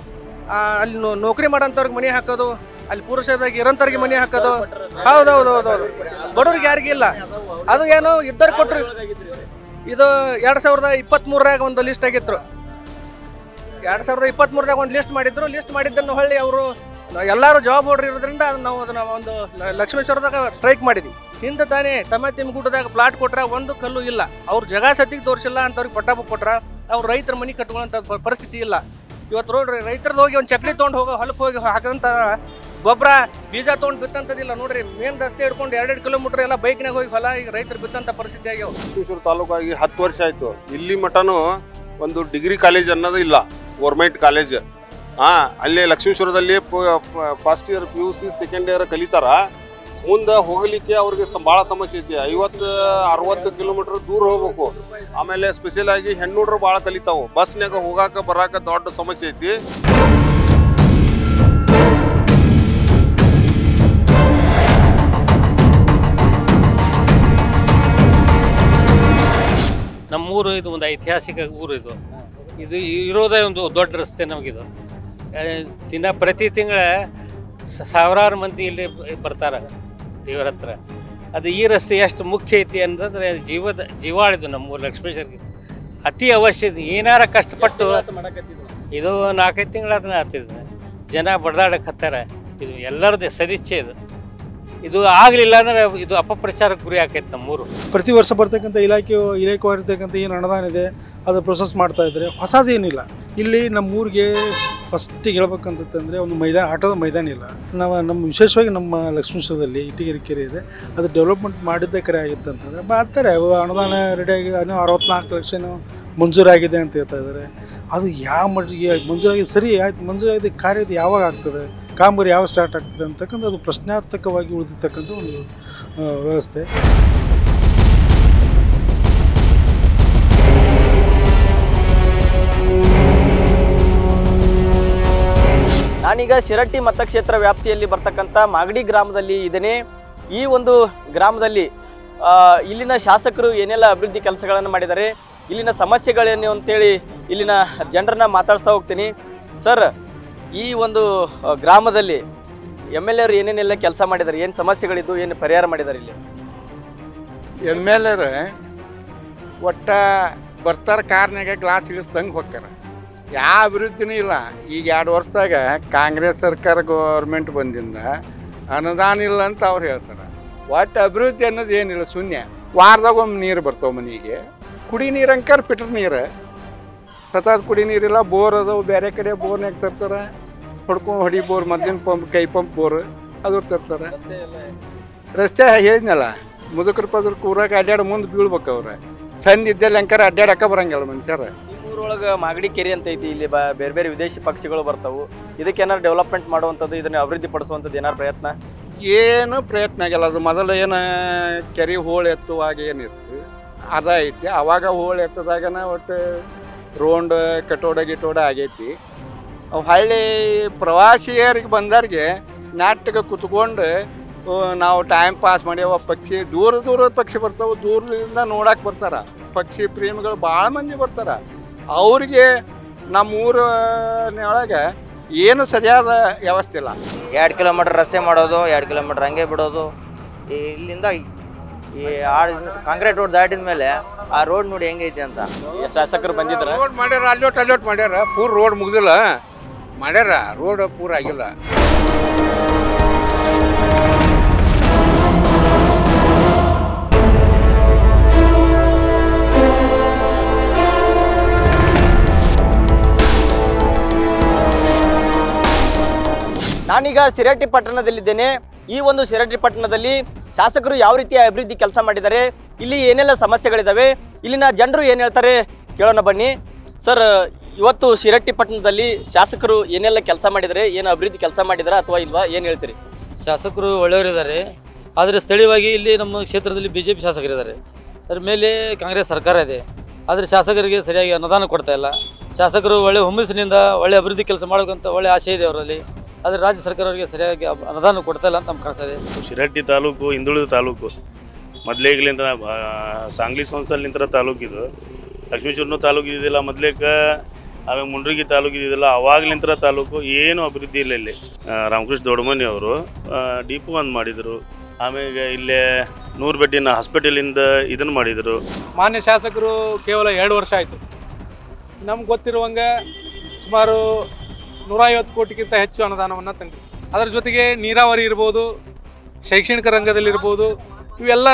ಅಲ್ಲಿ ನೌಕರಿ ಮಾಡೋಂಥವ್ರಿಗೆ ಮನೆ ಹಾಕೋದು, ಅಲ್ಲಿ ಪುರುಷರಾಗಿ ಇರೋಂಥವ್ರಿಗೆ ಮನೆ ಹಾಕೋದು. ಹೌದೌದು, ಬಡವ್ರಿಗೆ ಯಾರಿಗಿಲ್ಲ. ಅದು ಏನೋ ಇದ್ದವ್ರಿಗೆ ಕೊಟ್ಟರು. ಇದು 2023 ಒಂದು ಲಿಸ್ಟ್ ಆಗಿತ್ತು. 2023 ಒಂದು ಲಿಸ್ಟ್ ಮಾಡಿದ್ರು. ಲಿಸ್ಟ್ ಮಾಡಿದ್ದನ್ನು ಹೊಳ್ಳಿ ಅವರು ಎಲ್ಲರೂ ಜಾಬ್ ಹೋಲ್ಡರ್ ಇರೋದ್ರಿಂದ ನಾವು ಅದನ್ನು ಒಂದು ಲಕ್ಷ್ಮೇಶ್ವರದಾಗ ಸ್ಟ್ರೈಕ್ ಮಾಡಿದ್ವಿ. ಹಿಂದೆ ತಾನೇ ತಮ್ಮತಿಮಗುಡ್ಡದಾಗ ಪ್ಲಾಟ್ ಕೊಟ್ರ ಒಂದು ಕಲ್ಲು ಇಲ್ಲ. ಅವ್ರು ಜಗ ಸತ್ತಿಗೆ ತೋರಿಸಿಲ್ಲ ಅಂತವ್ರಿಗೆ ಪಟ್ಟಾಪು ಕೊಟ್ರ. ಅವ್ರು ರೈತರ ಮನೆ ಕಟ್ಕೊಳ್ಳೋಂಥ ಪರಿಸ್ಥಿತಿ ಇಲ್ಲ. ಇವತ್ತು ನೋಡ್ರಿ, ರೈತರದ್ದು ಹೋಗಿ ಒಂದು ಚಕ್ಲಿ ತೊಗೊಂಡು ಹೊಲಕ್ಕೆ ಹೋಗಿ ಹಾಕಂತ ಗೊಬ್ಬರ ಬೀಜ ತೊಗೊಂಡು ಬಿತ್ತಂಥದ್ದಿಲ್ಲ. ನೋಡ್ರಿ, ಮೇನ್ ರಸ್ತೆ ಹಿಡ್ಕೊಂಡು 2 ಕಿಲೋಮೀಟರ್ ಎಲ್ಲ ಬೈಕ್ನಾಗ ಹೋಗಿ ಹೊಲ ಈಗ ರೈತರು ಬಿತ್ತಂಥ ಪರಿಸ್ಥಿತಿ ಆಗ್ಯಾವ. ಲಕ್ಷ್ಮೇಶ್ವರ ತಾಲೂಕಾಗಿ 10 ವರ್ಷ ಆಯ್ತು. ಇಲ್ಲಿ ಮಟನು ಒಂದು ಡಿಗ್ರಿ ಕಾಲೇಜ್ ಅನ್ನೋದು ಇಲ್ಲ, ಗೌರ್ಮೆಂಟ್ ಕಾಲೇಜ್. ಅಲ್ಲೇ ಲಕ್ಷ್ಮೇಶ್ವರದಲ್ಲಿ first year PUC second year ಕಲಿತಾರ. ಮುಂದೆ ಹೋಗಲಿಕ್ಕೆ ಅವ್ರಿಗೆ ಭಾಳ ಸಮಸ್ಯೆ ಐತಿ. 50-60 ಕಿಲೋಮೀಟರ್ ದೂರ ಹೋಗ್ಬೇಕು. ಆಮೇಲೆ ಸ್ಪೆಷಲ್ ಆಗಿ ಹೆಣ್ಣುಡ್ರು ಭಾಳ ಕಲಿತಾವು. ಬಸ್ನಾಗ ಹೋಗಾಕ ಬರಾಕ ದೊಡ್ಡ ಸಮಸ್ಯೆ ಐತಿ. ನಮ್ಮೂರು ಇದು ಒಂದು ಐತಿಹಾಸಿಕ ಊರು. ಇದು ಇರೋದೇ ಒಂದು ದೊಡ್ಡ ರಸ್ತೆ ನಮಗಿದು. ಪ್ರತಿ ತಿಂಗಳ ಸಾವಿರಾರು ಮಂದಿ ಇಲ್ಲಿ ಬರ್ತಾರೆ ದೇವರ ಹತ್ರ. ಅದು ಈ ರಸ್ತೆ ಎಷ್ಟು ಮುಖ್ಯ ಐತಿ ಅಂತಂದರೆ ಜೀವಾಳಿದು ನಮ್ಮೂರು ಲಕ್ಷ್ಮೇಶ್ವರಿಗೆ ಅತಿ ಅವಶ್ಯ. ಏನಾರ ಕಷ್ಟಪಟ್ಟು ಇದು 4-5 ತಿಂಗಳಾದ ಆಗ್ತಿದೆ. ಜನ ಬಡ್ದಾಡಕ್ಕೆ ಹತ್ತಾರ. ಇದು ಎಲ್ಲರದ್ದು ಸದಿಚ್ಛೆ. ಇದು ಆಗಲಿಲ್ಲ ಅಂದರೆ ಇದು ಅಪಪ್ರಚಾರಕ್ಕೆ ಗುರಿ ಆಕೈತೆ ನಮ್ಮೂರು. ಪ್ರತಿ ವರ್ಷ ಬರ್ತಕ್ಕಂಥ ಇಲಾಖೆವಾಗಿರ್ತಕ್ಕಂಥ ಏನು ಅನುದಾನ ಇದೆ ಅದು ಪ್ರೊಸೆಸ್ ಮಾಡ್ತಾ ಇದ್ದಾರೆ. ಹೊಸದೇನಿಲ್ಲ. ಇಲ್ಲಿ ನಮ್ಮೂರಿಗೆ ಫಸ್ಟಿಗೆ ಹೇಳ್ಬೇಕಂತಂದರೆ ಒಂದು ಆಟದ ಮೈದಾನ ಇಲ್ಲ. ನಮ್ಮ ವಿಶೇಷವಾಗಿ ನಮ್ಮ ಲಕ್ಷ್ಮೇಶ್ವರದಲ್ಲಿ ಇಟ್ಟಿಗೆರೆ ಕೆರೆ ಇದೆ. ಅದು ಡೆವಲಪ್ಮೆಂಟ್ ಮಾಡಿದ್ದೇ ಕರೆ ಆಗಿತ್ತು ಅಂತಂದರೆ ಮಾಡ್ತಾರೆ. ಅನುದಾನ ರೆಡಿ ಆಗಿದೆ. 64 ಲಕ್ಷ ಮಂಜೂರಾಗಿದೆ ಅಂತ ಹೇಳ್ತಾ ಇದ್ದಾರೆ. ಅದು ಯಾವ ಮಟ್ಟಿಗೆ ಮಂಜೂರಾಗಿದೆ? ಸರಿ ಆಯ್ತು, ಮಂಜೂರಾಗಿದೆ. ಕಾರ್ಯದ ಯಾವಾಗ ಆಗ್ತದೆ, ಕಾಮಗಾರಿ ಯಾವಾಗ ಸ್ಟಾರ್ಟ್ ಆಗ್ತದೆ ಅಂತಕ್ಕಂಥ ಅದು ಪ್ರಶ್ನಾರ್ಥಕವಾಗಿ ಉಳಿದಿರ್ತಕ್ಕಂಥ ಒಂದು ವ್ಯವಸ್ಥೆ. ನಾನೀಗ ಶಿರಟ್ಟಿ ಮತಕ್ಷೇತ್ರ ವ್ಯಾಪ್ತಿಯಲ್ಲಿ ಬರ್ತಕ್ಕಂಥ ಮಾಗಡಿ ಗ್ರಾಮದಲ್ಲಿ ಇದ್ದೇನೆ. ಈ ಒಂದು ಗ್ರಾಮದಲ್ಲಿ ಇಲ್ಲಿನ ಶಾಸಕರು ಏನೆಲ್ಲ ಅಭಿವೃದ್ಧಿ ಕೆಲಸಗಳನ್ನು ಮಾಡಿದ್ದಾರೆ, ಇಲ್ಲಿನ ಸಮಸ್ಯೆಗಳೇನು ಅಂತೇಳಿ ಇಲ್ಲಿನ ಜನರನ್ನ ಮಾತಾಡ್ತಾ ಹೋಗ್ತೀನಿ. ಸರ್, ಈ ಒಂದು ಗ್ರಾಮದಲ್ಲಿ MLA ಅವರು ಏನೇನೆಲ್ಲ ಕೆಲಸ ಮಾಡಿದ್ದಾರೆ, ಏನು ಸಮಸ್ಯೆಗಳಿದ್ದು, ಏನು ಪರಿಹಾರ ಮಾಡಿದ್ದಾರೆ? ಇಲ್ಲಿ MLA ಒಟ್ಟ ಬರ್ತಾರೆ, ಕಾರ್ನಾಗ ಗ್ಲಾಸ್ ಇಳಿಸ್ದಂಗೆ ಹೋಗ್ತಾರೆ. ಯಾವ ಅಭಿವೃದ್ಧಿನೂ ಇಲ್ಲ. ಈಗ 2 ವರ್ಷದಾಗ ಕಾಂಗ್ರೆಸ್ ಸರ್ಕಾರ ಗೌರ್ಮೆಂಟ್ ಬಂದಿಂದ ಅನುದಾನ ಇಲ್ಲ ಅಂತ ಅವ್ರು ಹೇಳ್ತಾರೆ. ಒಟ್ಟು ಅಭಿವೃದ್ಧಿ ಅನ್ನೋದು ಏನಿಲ್ಲ, ಶೂನ್ಯ. ವಾರದಾಗ ಒಮ್ಮೆ ನೀರು ಬರ್ತಾವೆ ಮನೆಗೆ, ಕುಡಿ ನೀರು ಅಂಕರ್ ಫಿಲ್ಟರ್ ನೀರು, ಸತತ ಕುಡಿ ನೀರಿಲ್ಲ. ಬೋರ್ ಅದಾವು, ಬೇರೆ ಕಡೆ ಬೋರ್ನಾಗ ತರ್ತಾರೆ, ಹೊಡಿ ಬೋರ್, ಮದ್ದಿನ ಪಂಪ್, ಕೈ ಪಂಪ್ ಬೋರ್ ಅದು ತರ್ತಾರೆ. ರಸ್ತೆ ಹೇಳಿದ್ನಲ್ಲ, ಮುದುಕರು ಪದಕ್ಕೆ ಊರಾಗ ಅಡ್ಡಾಡಿ ಮುಂದೆ ಬೀಳ್ಬೇಕು. ಅವ್ರೆ ಚಂದ ಇದ್ದಲ್ಲಿ ಅಂಕರ ಅಡ್ಡಾಡಕ್ಕ ಬರಂಗಿಲ್ಲ ಮನುಷ್ಯರ. ಊರೊಳಗೆ ಮಾಗಡಿ ಕೆರೆ ಅಂತ ಐತಿ, ಇಲ್ಲಿ ಬೇರೆ ಬೇರೆ ವಿದೇಶಿ ಪಕ್ಷಿಗಳು ಬರ್ತಾವು. ಇದಕ್ಕೆ ಏನಾರು ಡೆವಲಪ್ಮೆಂಟ್ ಮಾಡುವಂಥದ್ದು, ಇದನ್ನ ಅಭಿವೃದ್ಧಿ ಪಡಿಸುವಂಥದ್ದು ಏನಾರು ಪ್ರಯತ್ನ? ಏನು ಪ್ರಯತ್ನ ಆಗಿಲ್ಲ. ಅದು ಮೊದಲು ಏನು ಕೆರೆ ಹೋಳು ಎತ್ತುವಾಗ ಏನಿತ್ತು ಅದ ಐತಿ. ಅವಾಗ ಹೋಳು ಎತ್ತದಾಗನ ಒಟ್ಟು ರೋಡ್ ಕಟೋಡ ಗಿಟೋಡ ಆಗೈತಿ. ಅವು ಹಳ್ಳಿ ಪ್ರವಾಸಿಯರಿಗೆ ಬಂದವ್ರಿಗೆ ನಾಟಕ ಕುತ್ಕೊಂಡು ನಾವು ಟೈಮ್ ಪಾಸ್ ಮಾಡ್ಯಾವ. ಪಕ್ಷಿ ದೂರದ ಪಕ್ಷಿ ಬರ್ತಾವೆ, ದೂರದಿಂದ ನೋಡಕ್ಕೆ ಬರ್ತಾರೆ. ಪಕ್ಷಿ ಪ್ರೇಮಿಗಳು ಭಾಳ ಮಂದಿ ಬರ್ತಾರೆ. ಅವ್ರಿಗೆ ನಮ್ಮೂರಿನೊಳಗೆ ಏನು ಸರಿಯಾದ ವ್ಯವಸ್ಥೆ ಇಲ್ಲ. 2 ಕಿಲೋಮೀಟ್ರ್ ರಸ್ತೆ ಮಾಡೋದು, 2 ಕಿಲೋಮೀಟ್ರ್ ಹಂಗೆ ಬಿಡೋದು. ಇಲ್ಲಿಂದ ಈ ಕಾಂಕ್ರೀಟ್ ರೋಡ್ ದಾಟಿದ ಮೇಲೆ ಆ ರೋಡ್ ನೋಡಿ ಹೆಂಗೈತಿ ಅಂತ. ಶಾಸಕರು ಬಂದಿದ್ದಾರೆ, ರೋಡ್ ಮಾಡ್ಯಾರ, ಅಲ್ಲೋಟ್ ಮಾಡ್ಯಾರ. ಪೂರ್ ರೋಡ್ ಮುಗ್ದಿಲ್ಲ, ಮಾಡ್ಯಾರ. ರೋಡ್ ಪೂರ ಆಗಿಲ್ಲ. ನಾನೀಗ ಶಿರಹಟ್ಟಿ ಪಟ್ಟಣದಲ್ಲಿದ್ದೇನೆ. ಈ ಒಂದು ಶಿರಹಟ್ಟಿ ಪಟ್ಟಣದಲ್ಲಿ ಶಾಸಕರು ಯಾವ ರೀತಿಯ ಅಭಿವೃದ್ಧಿ ಕೆಲಸ ಮಾಡಿದ್ದಾರೆ, ಇಲ್ಲಿ ಏನೆಲ್ಲ ಸಮಸ್ಯೆಗಳಿದ್ದಾವೆ, ಇಲ್ಲಿನ ಜನರು ಏನು ಹೇಳ್ತಾರೆ ಕೇಳೋಣ ಬನ್ನಿ. ಸರ್, ಇವತ್ತು ಶಿರಹಟ್ಟಿ ಪಟ್ಟಣದಲ್ಲಿ ಶಾಸಕರು ಏನೆಲ್ಲ ಕೆಲಸ ಮಾಡಿದ್ದಾರೆ, ಏನು ಅಭಿವೃದ್ಧಿ ಕೆಲಸ ಮಾಡಿದಾರೆ ಅಥವಾ ಇಲ್ವಾ, ಏನು ಹೇಳ್ತೀರಿ? ಶಾಸಕರು ಒಳ್ಳೆಯವರಿದ್ದಾರೆ, ಆದರೆ ಸ್ಥಳೀಯವಾಗಿ ಇಲ್ಲಿ ನಮ್ಮ ಕ್ಷೇತ್ರದಲ್ಲಿ BJP ಶಾಸಕರಿದ್ದಾರೆ. ಅದರ ಮೇಲೆ ಕಾಂಗ್ರೆಸ್ ಸರ್ಕಾರ ಇದೆ, ಆದರೆ ಶಾಸಕರಿಗೆ ಸರಿಯಾಗಿ ಅನುದಾನ ಕೊಡ್ತಾ ಇಲ್ಲ. ಶಾಸಕರು ಒಳ್ಳೆ ಹುಮ್ಮಸ್ಸಿನಿಂದ ಒಳ್ಳೆ ಅಭಿವೃದ್ಧಿ ಕೆಲಸ ಮಾಡೋಕ್ಕಂತ ಒಳ್ಳೆ ಆಸೆ ಇದೆ ಅವರಲ್ಲಿ, ಆದರೆ ರಾಜ್ಯ ಸರ್ಕಾರ ಅವರಿಗೆ ಸರಿಯಾಗಿ ಅನುದಾನ ಕೊಡ್ತಾ ಇಲ್ಲ ಅಂತ ನಮ್ಗೆ ಕಾಣಿಸ್ತದೆ. ಶಿರಹಟ್ಟಿ ತಾಲೂಕು ಹಿಂದುಳಿದ ತಾಲೂಕು, ಮೊದಲೇಗ್ಲಿಂದ ಸಾಂಗ್ಲಿ ಸಂಸ್ಥೆಲಿಂದ ತಾಲೂಕಿದು. ಲಕ್ಷ್ಮೀಶ್ವರನೂ ತಾಲೂಕು ಇದ್ದಿಲ್ಲ ಮೊದಲೇಕ, ಆಮೇಲೆ ಮುಂಡ್ರಿಗಿ ತಾಲೂಕು ಇದ್ದಿಲ್ಲ. ಅವಾಗ್ಲಿಂದ ತಾಲೂಕು ಏನು ಅಭಿವೃದ್ಧಿ ಇಲ್ಲ. ಇಲ್ಲಿ ರಾಮಕೃಷ್ಣ ದೊಡ್ಡಮನಿ ಅವರು ಡಿಪೋ ಒಂದು ಮಾಡಿದರು. ಆಮೇಲೆ ಇಲ್ಲೇ 100 ಬೆಡ್ಡಿನ ಹಾಸ್ಪಿಟಲಿಂದ ಇದನ್ನು ಮಾಡಿದರು. ಮಾನ್ಯ ಶಾಸಕರು ಕೇವಲ 2 ವರ್ಷ ಆಯಿತು. ನಮ್ಗೆ ಗೊತ್ತಿರುವಂಗೆ ಸುಮಾರು 150 ಕೋಟಿಗಿಂತ ಹೆಚ್ಚು ಅನುದಾನವನ್ನು ತಂದಿದೆ. ಅದರ ಜೊತೆಗೆ ನೀರಾವರಿ ಇರ್ಬೋದು, ಶೈಕ್ಷಣಿಕ ರಂಗದಲ್ಲಿರ್ಬೋದು, ಇವೆಲ್ಲ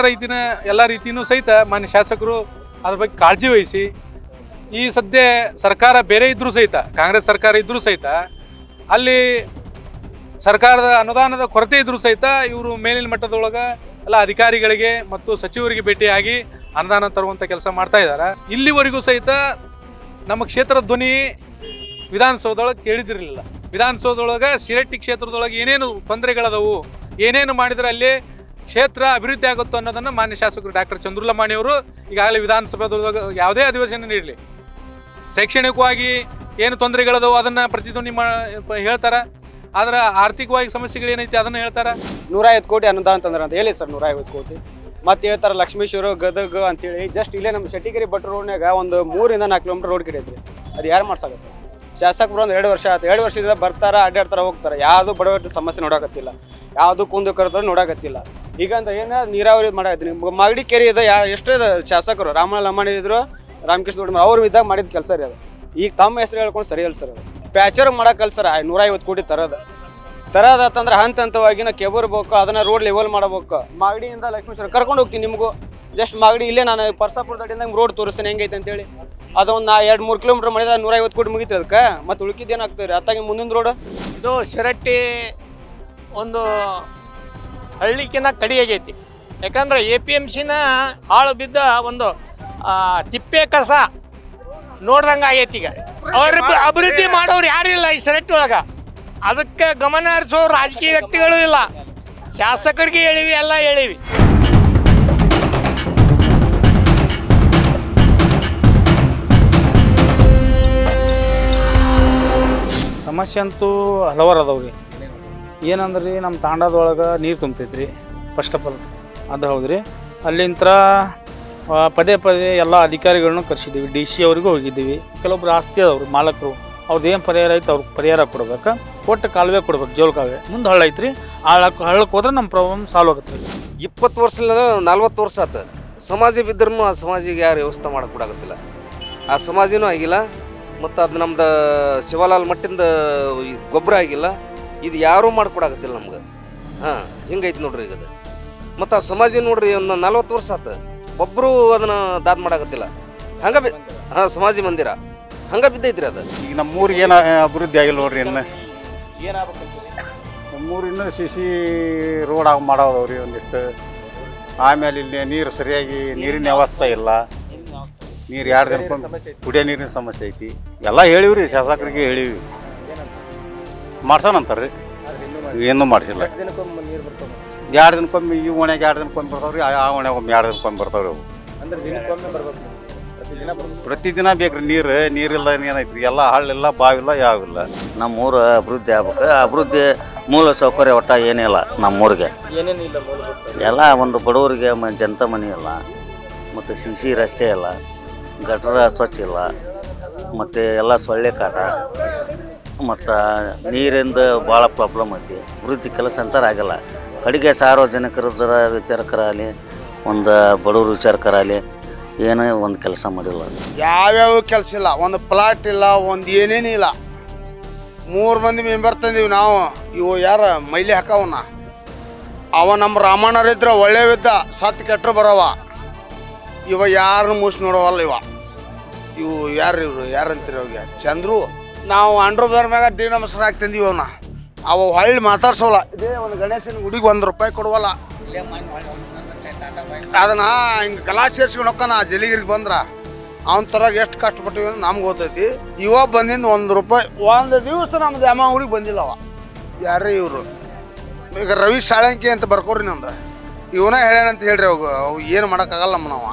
ಎಲ್ಲ ರೀತಿಯೂ ಸಹಿತ ಮಾನ್ಯ ಶಾಸಕರು ಅದ್ರ ಬಗ್ಗೆ ಕಾಳಜಿ ವಹಿಸಿ, ಈ ಸದ್ಯ ಸರ್ಕಾರ ಬೇರೆ ಇದ್ದರೂ ಸಹಿತ, ಕಾಂಗ್ರೆಸ್ ಸರ್ಕಾರ ಇದ್ದರೂ ಸಹಿತ, ಅಲ್ಲಿ ಸರ್ಕಾರದ ಅನುದಾನದ ಕೊರತೆ ಇದ್ದರೂ ಸಹಿತ ಇವರು ಮೇಲಿನ ಮಟ್ಟದೊಳಗೆ ಎಲ್ಲ ಅಧಿಕಾರಿಗಳಿಗೆ ಮತ್ತು ಸಚಿವರಿಗೆ ಭೇಟಿಯಾಗಿ ಅನುದಾನ ತರುವಂಥ ಕೆಲಸ ಮಾಡ್ತಾ ಇದ್ದಾರೆ. ಇಲ್ಲಿವರೆಗೂ ಸಹಿತ ನಮ್ಮ ಕ್ಷೇತ್ರದ ಧ್ವನಿ ವಿಧಾನಸೌಧದೊಳಗೆ ಕೇಳಿದಿರಲಿಲ್ಲ. ವಿಧಾನಸೌಧದೊಳಗೆ ಶಿರಹಟ್ಟಿ ಕ್ಷೇತ್ರದೊಳಗೆ ಏನೇನು ತೊಂದರೆಗಳದವು, ಏನೇನು ಮಾಡಿದರೆ ಅಲ್ಲಿ ಕ್ಷೇತ್ರ ಅಭಿವೃದ್ಧಿ ಆಗುತ್ತೋ ಅನ್ನೋದನ್ನು ಮಾನ್ಯ ಶಾಸಕರು ಡಾಕ್ಟರ್ ಚಂದ್ರು ಲಮಾಣಿಯವರು ಈಗಾಗಲೇ ವಿಧಾನಸಭೆದೊಳಗೆ ಯಾವುದೇ ಅಧಿವೇಶನ ನೀಡಲಿ, ಶೈಕ್ಷಣಿಕವಾಗಿ ಏನು ತೊಂದರೆಗಳದವು ಅದನ್ನು ಪ್ರತಿಧ್ವನಿ ಹೇಳ್ತಾರೆ. ಆದ್ರೆ ಆರ್ಥಿಕವಾಗಿ ಸಮಸ್ಯೆಗಳು ಏನೈತಿ ಅದನ್ನು ಹೇಳ್ತಾರೆ. 150 ಕೋಟಿ ಅನುದಾನ ತಂದ್ರೆ ಅಂತ ಹೇಳಿ ಸರ್, 150 ಕೋಟಿ. ಮತ್ತು ಹೇಳ್ತಾರೆ ಲಕ್ಷ್ಮೇಶ್ವರ ಗದಗ ಅಂತೇಳಿ ಜಸ್ಟ್ ಇಲ್ಲೇ ನಮ್ಮ ಶೆಟ್ಟಿಗೆರೆ ಭಟ್ ರೋಡ್ನಾಗ ಒಂದು 3 ಇಂದ 4 ಕಿಲೋಮೀಟರ್ ರೋಡ್ ಕಿಡೈತ್ರಿ. ಅದು ಯಾರು ಮಾಡ್ಸಾಕತ್ತೆ? ಶಾಸಕರು ಒಂದು 2 ವರ್ಷ ಆಯ್ತು. 2 ವರ್ಷದಿಂದ ಬರ್ತಾರೆ, ಅಡ್ಡಾಡ್ತಾರೆ, ಹೋಗ್ತಾರೆ. ಯಾವುದು ಬಡವರ ಸಮಸ್ಯೆ ನೋಡಕತ್ತಿಲ್ಲ, ಯಾವುದು ಕುಂದು ಕರೆದ್ರೆ ನೋಡಕತ್ತಿಲ್ಲ. ಈಗ ಅಂತ ಏನು ನೀರಾವರಿ ಮಾಡಾಕತ್ತೀನಿ. ಮಾಗಡಿ ಕೆರೆ ಇದೆ, ಎಷ್ಟು ಇದೆ ಶಾಸಕರು ರಾಮ ಲಮಾಣಿ ಇದ್ರು, ರಾಮಕೃಷ್ಣ ದೊಡ್ಡ ಅವ್ರು ಇದ್ದಾಗ ಮಾಡಿದ ಕೆಲಸ ರೀ ಅದು. ಈಗ ತಮ್ಮ ಹೆಸರು ಹೇಳ್ಕೊಂಡು ಸರಿ ಅಲ್ಲ ಸರ್. ಅದು ಪ್ಯಾಚರ್ ಮಾಡಕ್ಕೆ ಕಲ್ ಸರ್ 150 ಕೋಟಿ ತರದಂದ್ರೆ ಹಂತ ಹಂತವಾಗಿ ನಾವು ಕೆಬರ್ಬೇಕು, ಅದನ್ನ ರೋಡ್ ಲೆವೆಲ್ ಮಾಡಬೇಕು. ಮಾಗಡಿಯಿಂದ ಲಕ್ಷ್ಮೇಶ್ವರ ಕರ್ಕೊಂಡು ಹೋಗ್ತೀನಿ ನಿಮಗೂ. ಜಸ್ಟ್ ಮಾಗಡಿ ಇಲ್ಲೇ ನಾನು ಪರ್ಸಾಪುರ ದಾಟಿಂದ ರೋಡ್ ತೋರಿಸ್ತೇನೆ ಹೆಂಗೈತೆ ಅಂತೇಳಿ. ಅದೊಂದು 2-3 ಕಿಲೋಮೀಟರ್ ಮಾಡಿದ 150 ಕೋಟಿ ಮುಗಿತು ಅದಕ್ಕೆ. ಮತ್ತು ಉಳ್ಕಿದ್ದೇನಾಗ್ತದೆ ಅತ್ತಾಗಿ ಮುಂದಿನ ರೋಡ್. ಇದು ಶಿರಹಟ್ಟಿ ಒಂದು ಹಳ್ಳಿಕಿನ್ನ ಕಡಿಯಾಗೈತಿ. ಯಾಕಂದ್ರೆ APMCನ ಹಾಳು ಬಿದ್ದ ಒಂದು ತಿಪ್ಪೆ ಕಸ ನೋಡ್ದಂಗೆ ಆಗೈತಿ. ಈಗ ಅವ್ರ ಅಭಿವೃದ್ಧಿ ಮಾಡೋರು ಯಾರು ಇಲ್ಲ ಈ ಶಿರಹಟ್ಟಿ ಒಳಗೆ. ಅದಕ್ಕೆ ಗಮನ ಹರಿಸೋ ರಾಜಕೀಯ ವ್ಯಕ್ತಿಗಳು ಇಲ್ಲ. ಶಾಸಕರಿಗೆ ಹೇಳಿವಿ, ಎಲ್ಲ ಹೇಳಿವಿ. ಸಮಸ್ಯೆ ಅಂತೂ ಹಲವಾರು ಅದಾವ್ರಿ. ಏನಂದ್ರಿ, ನಮ್ಮ ತಾಂಡದೊಳಗೆ ನೀರು ತುಂಬ್ತೈತ್ರಿ ಫಸ್ಟ್ ಆಫ್ ಆಲ್. ಅದು ಹೌದ್ರಿ. ಅಲ್ಲಿಂದ ಪದೇ ಎಲ್ಲ ಅಧಿಕಾರಿಗಳನ್ನೂ ಕರೆಸಿದ್ದೀವಿ. DC ಅವ್ರಿಗೂ ಹೋಗಿದ್ದೀವಿ. ಕೆಲವೊಬ್ರು ಆಸ್ತಿ ಅದಾವ್ರಿ ಮಾಲಕರು, ಅವ್ರದ್ದು ಏನು ಪರಿಹಾರ ಐತೆ ಅವ್ರಿಗೆ ಪರಿಹಾರ ಕೊಡ್ಬೇಕು. ಒಟ್ಟು ಕಾಲುವೆ ಕೊಡ್ಬೇಕು, ಜೋಲ್ ಕಾಲುವೆ. ಮುಂದೆ ಹಳ್ಳ ಐತ್ರಿ, ಹಳ್ಳಕ್ಕೆ ಹೋದ್ರೆ ನಮ್ಮ ಪ್ರಾಬ್ಲಮ್ ಸಾಲ್ವ್ ಆಗುತ್ತೆ ರೀ. 20 ವರ್ಷ ಇಲ್ಲ 40 ವರ್ಷ ಆತ. ಸಮಾಜ ಬಿದ್ದರೂ ಆ ಸಮಾಜಿಗೆ ಯಾರು ವ್ಯವಸ್ಥೆ ಮಾಡಕ್ಕೆ ಬಿಡಾಕತ್ತಿಲ್ಲ. ಆ ಸಮಾಜನೂ ಆಗಿಲ್ಲ, ಮತ್ತು ಅದು ನಮ್ದು ಶಿವಲಾಲ್ ಮಟ್ಟಿಂದ ಗೊಬ್ಬರ ಆಗಿಲ್ಲ. ಇದು ಯಾರೂ ಮಾಡ್ಕೊಡಾಕತ್ತಿಲ್ಲ ನಮ್ಗೆ. ಹಾಂ, ಹಿಂಗೈತಿ ನೋಡ್ರಿ ಈಗ ಅದು. ಮತ್ತು ಆ ಸಮಾಜ ನೋಡ್ರಿ ಒಂದು 40 ವರ್ಷ ಆತು, ಒಬ್ಬರು ಅದನ್ನು ದಾದ್ ಮಾಡಾಕತ್ತಿಲ್ಲ. ಹಂಗೆ ಹಾಂ, ಸಮಾಜಿ ಮಂದಿರ ಹಂಗೆ ಬಿದ್ದೈತ್ರಿ ಅದು. ಈಗ ನಮ್ಮೂರಿಗೆ ಏನು ಅಭಿವೃದ್ಧಿ ಆಗಿಲ್ಲ ನೋಡ್ರಿ. ಇನ್ನು ನಮ್ಮೂರಿನ ಸಿ ರೋಡ್ ಮಾಡೋದವ್ರಿ ಒಂದಿಷ್ಟು. ಆಮೇಲೆ ಇಲ್ಲಿ ನೀರು ಸರಿಯಾಗಿ ನೀರಿನ ವ್ಯವಸ್ಥೆ ಇಲ್ಲ. ನೀರು 2 ದಿನಕ್ಕೊಮ್ಮೆ ಕುಡಿಯೋ ನೀರಿನ ಸಮಸ್ಯೆ ಐತಿ. ಎಲ್ಲ ಹೇಳಿವ್ರಿ, ಶಾಸಕರಿಗೆ ಹೇಳಿವಿ, ಮಾಡ್ಸೋಣಂತಾರ್ರಿ. ಏನೂ ಮಾಡಿಸಿಲ್ಲ. 2 ದಿನಕ್ಕೊಮ್ಮೆ ಈ ಓಣ್ಯಾಗ 2 ದಿನಕ್ಕೊಮ್ಮೆ ಬರ್ತಾವ್ರಿ, ಆ ಓಣ್ಯಾಗೊಮ್ಮೆ 2 ದಿನಕ್ಕೊಮ್ಮೆ ಬರ್ತಾವ್ರಿ ಅವು. ಪ್ರತಿದಿನ ಬೇಕ್ರಿ ನೀರು. ನೀರಿಲ್ಲ ಏನೈತ್ರಿ, ಎಲ್ಲ ಹಳ್ಳಿಲ್ಲ, ಬಾವಿಲ್ಲ, ಯಾವಿಲ್ಲ. ನಮ್ಮೂರು ಅಭಿವೃದ್ಧಿ ಆಗ್ಬೇಕು. ಅಭಿವೃದ್ಧಿ ಮೂಲ ಸೌಕರ್ಯ ಒಟ್ಟ ಏನಿಲ್ಲ ನಮ್ಮೂರಿಗೆ. ಎಲ್ಲ ಒಂದು ಬಡವರಿಗೆ ಜನತಾ ಮನೆ ಇಲ್ಲ, ಮತ್ತು ಸಿ ರಸ್ತೆ ಇಲ್ಲ, ಗಟರ ಸ್ವಚ್ಛ ಇಲ್ಲ, ಮತ್ತು ಎಲ್ಲ ಸೊಳ್ಳೆ ಕಾಟ, ಮತ್ತು ನೀರಿಂದ ಭಾಳ ಪ್ರಾಬ್ಲಮ್ ಐತಿ. ಅಭಿವೃದ್ಧಿ ಕೆಲಸ ಅಂತಾರೆ ಆಗಲ್ಲ. ಕಡೆಗೆ ಸಾರ್ವಜನಿಕರ ವಿಚಾರಕರಾಗಲಿ, ಒಂದು ಬಡವ್ರ ವಿಚಾರಕರಾಗಲಿ ಏನೇ ಒಂದು ಕೆಲಸ ಮಾಡಿಲ್ಲ. ಯಾವ್ಯಾವ ಕೆಲಸ ಇಲ್ಲ, ಒಂದು ಪ್ಲಾಟ್ ಇಲ್ಲ, ಒಂದು ಏನೇನೂ ಇಲ್ಲ. 3 ಮಂದಿ ಮೆಂಬರ್ ತಂದೀವಿ ನಾವು. ಇವು ಯಾರ ಮೈಲಿ ಹಾಕವನ್ನ ಅವ ನಮ್ಮ ರಾಮಣ್ಣರಿದ್ರೆ ಒಳ್ಳೆವಿದ್ದ, ಸತ್ತು ಕೆಟ್ಟರು ಬರವ. ಇವ ಯಾರನ್ನು ಮೂಸಿ ನೋಡವಲ್ಲ. ಇವು ಯಾರಂತೀರಿ ಅವಾಗ ಚಂದ್ರು. ನಾವು ಅಂಡ್ರೋಬೇರ್ ಮ್ಯಾಗ ಡಿ ನಮಸ್ಕಾರ ಹಾಕಿ ತಂದೀವಿ ಅವನ್ನ. ಅವ ಹೊಳ್ಳಿ ಮಾತಾಡ್ಸೋಲ್ಲ. ಇದೇ ಒಂದು ಗಣೇಶನ ಗುಡಿಗೆ 1 ರೂಪಾಯಿ ಕೊಡುವಲ್ಲ. ಅದನ್ನ ಹಿಂಗೆ ಕಲಾ ಸೇರ್ಸ್ಕೊಂಡು ಹೋಗ್ತಾನ ಜಲಿಗಿರಿಗೆ ಬಂದ್ರ ಅವನ ತರಾಗ ಎಷ್ಟು ಕಷ್ಟಪಟ್ಟಿವಿ ಅಂದ್ರೆ ನಮ್ಗೆ ಗೊತ್ತೈತಿ. ಇವ ಬಂದಿಂದ 1 ರೂಪಾಯಿ ಒಂದು ದಿವಸ ನಮ್ದು ಅಮ್ಮ ಹುಡುಗಿ ಬಂದಿಲ್ಲ. ಅವ ಯಾರೇ ಇವರು ಈಗ ರವಿ ಸಾಳಂಕಿ ಅಂತ ಬರ್ಕೋರಿ ನಮ್ದು. ಇವನ ಹೇಳ್ಯಾನಂತ ಹೇಳ್ರಿ. ಅವು ಏನು ಮಾಡೋಕ್ಕಾಗಲ್ಲ ನಮ್ಮ ನಾವು.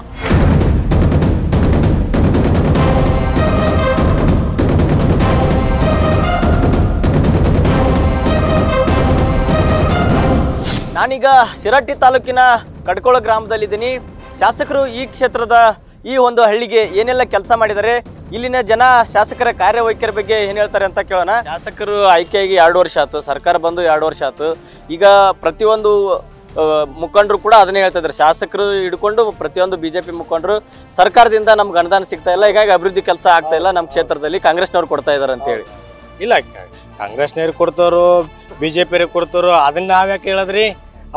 ನಾನೀಗ ಶಿರಹಟ್ಟಿ ತಾಲೂಕಿನ ಕಡ್ಕೋಳ ಗ್ರಾಮದಲ್ಲಿದ್ದೀನಿ. ಶಾಸಕರು ಈ ಕ್ಷೇತ್ರದ ಈ ಒಂದು ಹಳ್ಳಿಗೆ ಏನೆಲ್ಲ ಕೆಲಸ ಮಾಡಿದ್ದಾರೆ, ಇಲ್ಲಿನ ಜನ ಶಾಸಕರ ಕಾರ್ಯವೈಖರಿ ಬಗ್ಗೆ ಏನು ಹೇಳ್ತಾರೆ ಅಂತ ಕೇಳೋಣ. ಶಾಸಕರು ಆಯ್ಕೆಯಾಗಿ 2 ವರ್ಷ ಆಯ್ತು, ಸರ್ಕಾರ ಬಂದು 2 ವರ್ಷ ಆಯ್ತು. ಈಗ ಪ್ರತಿಯೊಂದು ಮುಖಂಡರು ಕೂಡ ಅದನ್ನೇ ಹೇಳ್ತಾ ಇದ್ದಾರೆ. ಶಾಸಕರು ಹಿಡ್ಕೊಂಡು ಪ್ರತಿಯೊಂದು BJP ಮುಖಂಡರು ಸರ್ಕಾರದಿಂದ ನಮ್ಗೆ ಅನುದಾನ ಸಿಗ್ತಾ ಇಲ್ಲ, ಹೀಗಾಗಿ ಅಭಿವೃದ್ಧಿ ಕೆಲಸ ಆಗ್ತಾ ಇಲ್ಲ ನಮ್ಮ ಕ್ಷೇತ್ರದಲ್ಲಿ, ಕಾಂಗ್ರೆಸ್ನವ್ರು ಕೊಡ್ತಾ ಇದ್ದಾರೆ ಅಂತೇಳಿ. ಇಲ್ಲ, ಕಾಂಗ್ರೆಸ್ನವ್ರಿಗೆ ಕೊಡ್ತಾರೋ BJP ಕೊಡ್ತಾರೋ ಅದನ್ನ ನಾವ್ಯಾಕೆ ಹೇಳಿದ್ರಿ?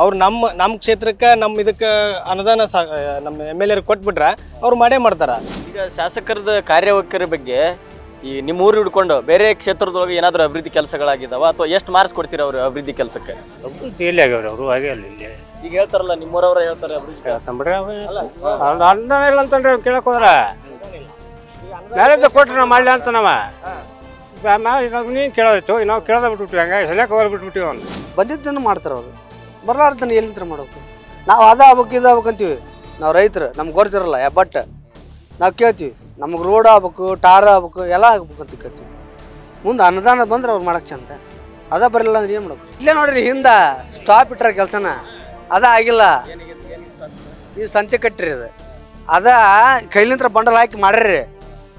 ಅವ್ರು ನಮ್ಮ ಕ್ಷೇತ್ರಕ್ಕೆ ನಮ್ಮ ಇದಕ್ಕೆ ಅನುದಾನ ನಮ್ಮ MLA ಕೊಟ್ಬಿಟ್ರೆ ಅವ್ರು ಮಾಡೇ ಮಾಡ್ತಾರೆ. ಈಗ ಶಾಸಕರದ ಕಾರ್ಯವೈಖರಿ ಬಗ್ಗೆ ಈ ನಿಮ್ಮ ಊರು ಹಿಡ್ಕೊಂಡು ಬೇರೆ ಕ್ಷೇತ್ರದೊಳಗೆ ಏನಾದರೂ ಅಭಿವೃದ್ಧಿ ಕೆಲಸಗಳಾಗಿದ್ದಾವ, ಅಥವಾ ಎಷ್ಟು ಮಾರ್ಕ್ಸ್ ಕೊಡ್ತೀರ ಅವರು ಅಭಿವೃದ್ಧಿ ಕೆಲಸಕ್ಕೆ? ಅಭಿವೃದ್ಧಿ ಎಲ್ಲಿ ಆಗ್ಯಾವ್ರಿ ಅವರು? ಹಾಗೆ ಅಲ್ಲಿ ಇಲ್ಲಿ ಈಗ ಹೇಳ್ತಾರಲ್ಲ, ನಿಮ್ಮೂರವ್ರ ಹೇಳ್ತಾರೆ ಅಭಿವೃದ್ಧಿ ಅನುದಾನ ಇಲ್ಲ ಅಂತಂದ್ರೆ ಕೇಳಕ್ ಹೋದ್ರ ಬೇರೆ ಕೊಟ್ರೆ ನಾವು ಮಾಡಲಿ ಅಂತ ನೀನು ಕೇಳೋಯ್ತು, ನಾವು ಕೇಳೋದ ಬಿಟ್ಬಿಟ್ವಿ. ಹಂಗೆ ಸರಿಯಾಗಿ ಹೋಗಿ ಬಿಟ್ಬಿಟ್ಟಿವಿ. ಅವ್ನು ಬಂದಿದ್ದನ್ನು ಮಾಡ್ತಾರೆ ಅವರು, ಬರಲಾರ್ದನ್ನು ಎಲ್ಲಿಂತ ಮಾಡೋದು? ನಾವು ಅದ ಆಗ್ಬೇಕು ಇದು ಆಗ್ಬೇಕಂತೀವಿ. ನಾವು ರೈತರು, ನಮ್ಗೆ ಗೊತ್ತಿರಲ್ಲ. ಬಟ್ ನಾವು ಕೇಳ್ತೀವಿ, ನಮಗೆ ರೋಡ್ ಆಗ್ಬೇಕು, ಟಾರ್ ಆಗ್ಬೇಕು, ಎಲ್ಲ ಆಗ್ಬೇಕಂತ ಕೇಳ್ತೀವಿ. ಮುಂದೆ ಅನುದಾನ ಬಂದ್ರೆ ಅವ್ರು ಮಾಡಕ್ಕೆ ಚಂದ. ಅದ ಬರಲಿಲ್ಲ ಅಂದ್ರೆ ಏನು ಮಾಡ್ಬೇಕು? ಇಲ್ಲೇ ನೋಡ್ರಿ, ಹಿಂದೆ ಸ್ಟಾಪ್ ಇಟ್ಟಾರ ಕೆಲಸನ, ಅದ ಆಗಿಲ್ಲ. ಈ ಸಂತೆ ಕಟ್ಟಿರಿ ಅದ ಕೈಲಿಂತ್ರ ಬಂಡಲ್ ಹಾಕಿ ಮಾಡ್ರಿ,